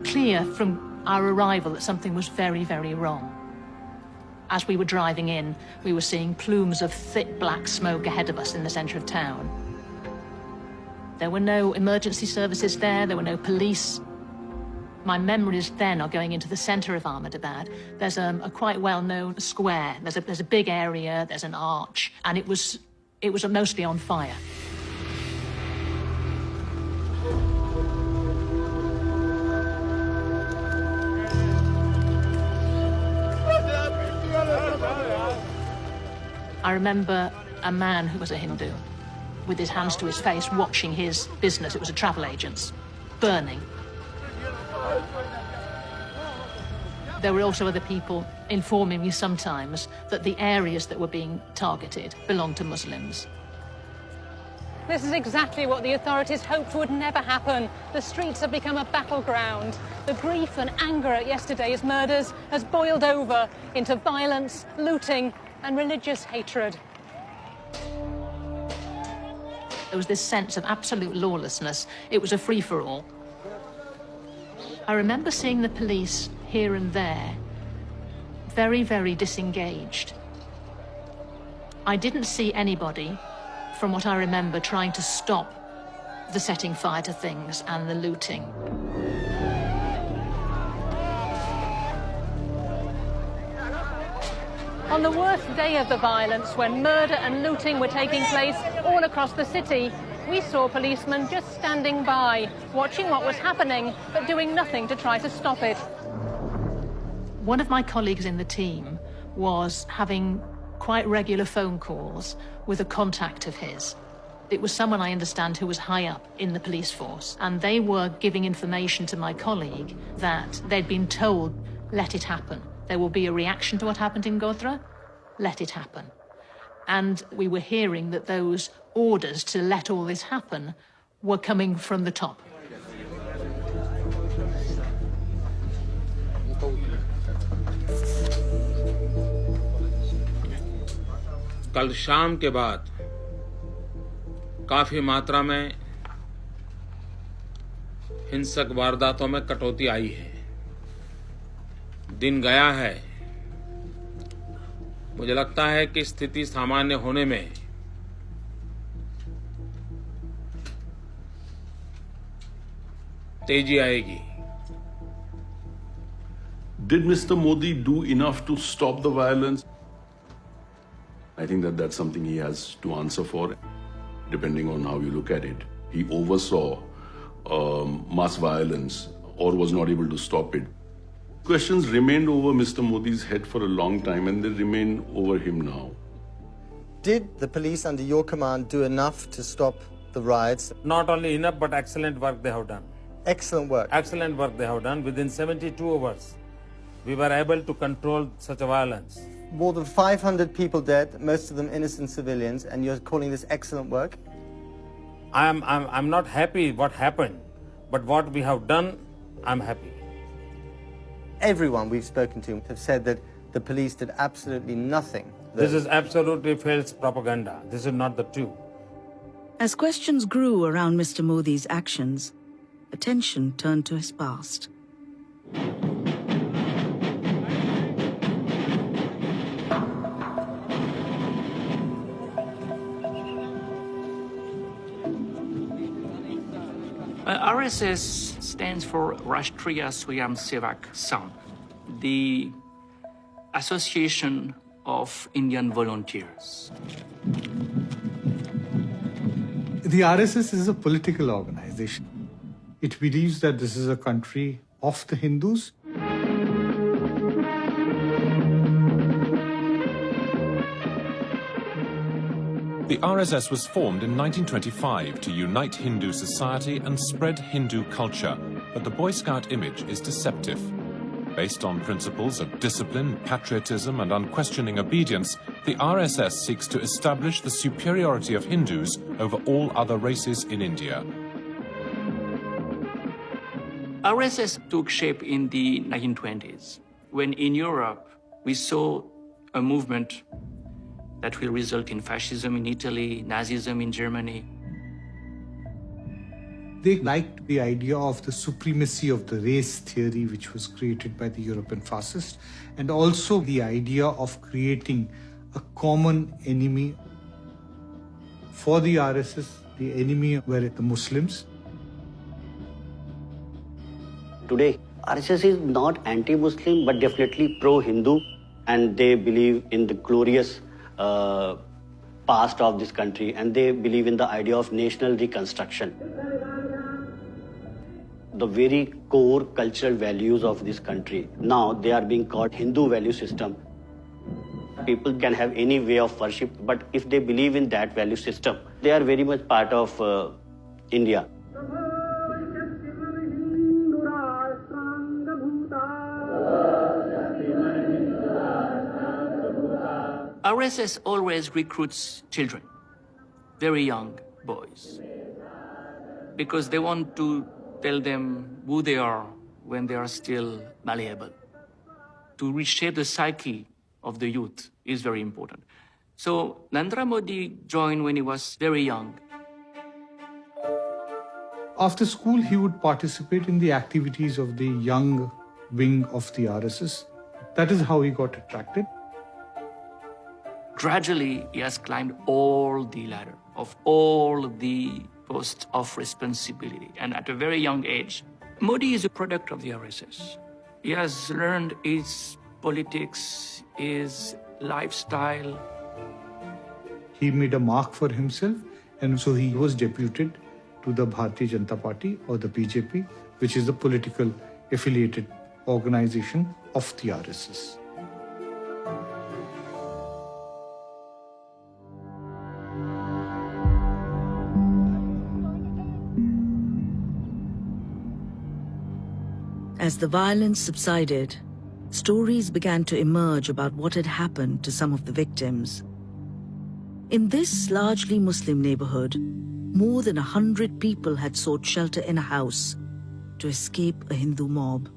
Clear from our arrival that something was very, very wrong. As we were driving in, we were seeing plumes of thick black smoke ahead of us in the centre of town. There were no emergency services there were no police. My memories then are going into the centre of Ahmedabad. There's a quite well-known square. There's a big area, there's an arch, and it was mostly on fire. I remember a man who was a Hindu with his hands to his face watching his business, it was a travel agent's, burning. There were also other people informing me sometimes that the areas that were being targeted belonged to Muslims. This is exactly what the authorities hoped would never happen. The streets have become a battleground. The grief and anger at yesterday's murders has boiled over into violence, looting, and religious hatred. There was this sense of absolute lawlessness. It was a free-for-all. I remember seeing the police here and there, very, very disengaged. I didn't see anybody, from what I remember, trying to stop the setting fire to things and the looting. On the worst day of the violence, when murder and looting were taking place all across the city, we saw policemen just standing by, watching what was happening, but doing nothing to try to stop it. One of my colleagues in the team was having quite regular phone calls with a contact of his. It was someone, I understand, who was high up in the police force, and they were giving information to my colleague that they'd been told, let it happen. There will be a reaction to what happened in Godhra. Let it happen. And we were hearing that those orders to let all this happen were coming from the top. कल शाम के बाद काफी मात्रा में हिंसक वारदातों में कटौती आई है। दिन गया है। मुझे लगता है कि स्थिति सामान्य होने में तेजी आएगी। Did Mr. Modi do enough to stop the violence? I think that that's something he has to answer for, depending on how you look at it. He oversaw mass violence or was not able to stop it. Questions remained over Mr. Modi's head for a long time, and they remain over him now. Did the police under your command do enough to stop the riots? Not only enough, but excellent work they have done. Excellent work. Excellent work they have done. Within 72 hours, we were able to control such a violence. More than 500 people dead, most of them innocent civilians, and you're calling this excellent work? I'm not happy what happened, but what we have done, I'm happy. Everyone we've spoken to have said that the police did absolutely nothing. This is absolutely false propaganda. This is not the truth. As questions grew around Mr. Modi's actions, attention turned to his past. RSS stands for Rashtriya Swayamsevak Sangh, the Association of Indian Volunteers. The RSS is a political organization. It believes that this is a country of the Hindus. The RSS was formed in 1925 to unite Hindu society and spread Hindu culture, but the Boy Scout image is deceptive. Based on principles of discipline, patriotism, and unquestioning obedience, the RSS seeks to establish the superiority of Hindus over all other races in India. RSS took shape in the 1920s, when in Europe we saw a movement that will result in fascism in Italy, Nazism in Germany. They liked the idea of the supremacy of the race theory, which was created by the European fascists, and also the idea of creating a common enemy. For the RSS, the enemy were the Muslims. Today, RSS is not anti-Muslim, but definitely pro-Hindu, and they believe in the glorious past of this country, and they believe in the idea of national reconstruction. The very core cultural values of this country, now they are being called Hindu value system. People can have any way of worship, but if they believe in that value system, they are very much part of India. RSS always recruits children, very young boys, because they want to tell them who they are when they are still malleable. To reshape the psyche of the youth is very important. So Narendra Modi joined when he was very young. After school, he would participate in the activities of the young wing of the RSS. That is how he got attracted. Gradually, he has climbed all the ladder of all the posts of responsibility. And at a very young age, Modi is a product of the RSS. He has learned his politics, his lifestyle. He made a mark for himself, and so he was deputed to the Bharatiya Janata Party, or the BJP, which is the political affiliated organization of the RSS. As the violence subsided, stories began to emerge about what had happened to some of the victims. In this largely Muslim neighborhood, more than 100 people had sought shelter in a house to escape a Hindu mob.